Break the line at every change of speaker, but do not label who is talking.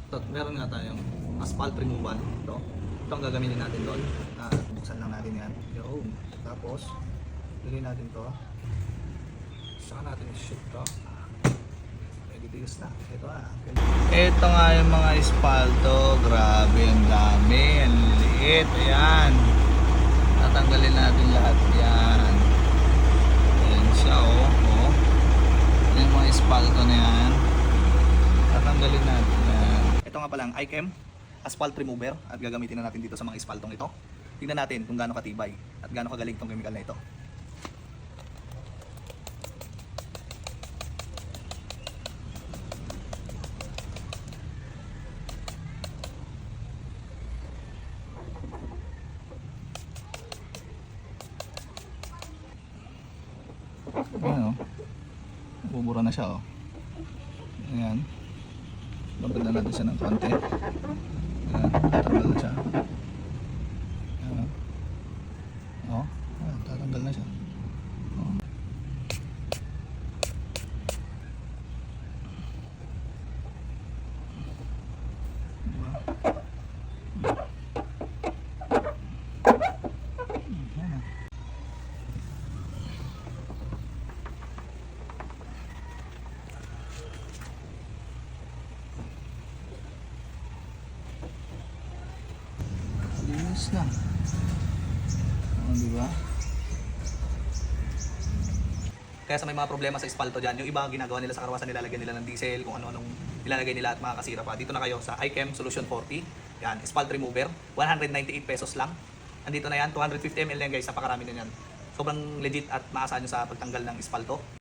Ito, meron nga tayong asphalt removal. Ito ang gagamitin natin doon. Buksan lang natin yan. Yun. Tapos, lagay natin to. Saka natin i-shoot to. Meditigas na. Ito Ito nga yung mga espalto. Grabe, ang dami. Ang liit. Ayan. Tatanggalin natin lahat yan. Ayan siya, oh. Yung mga espalto na yan. Tatanggalin natin yan. Ito nga palang iChem asphalt remover at gagamitin na natin dito sa mga espaltong ito. Tingnan natin kung gaano katibay at gaano kagaling itong chemical na ito. Ayan, oh. Bubura na siya, oh. Ayan. Lapad na natin siya ng konti. Ayan, tatanggal na siya. Ayan, oh. Ayan, tatanggal na siya. Oh. Diba? Ayan. Linis na. Diba? Kaya sa may mga problema sa espalto dyan, yung iba ginagawa nila sa karawasan, nilalagyan nila ng diesel, kung ano-anong nilalagay nila at makakasira pa. Dito na kayo sa iChem Solution 40. Yan, espalt remover. 198 pesos lang. Andito na yan, 250 ml yan guys, napakarami na yan. Sobrang legit at maasahan nyo sa pagtanggal ng espalto.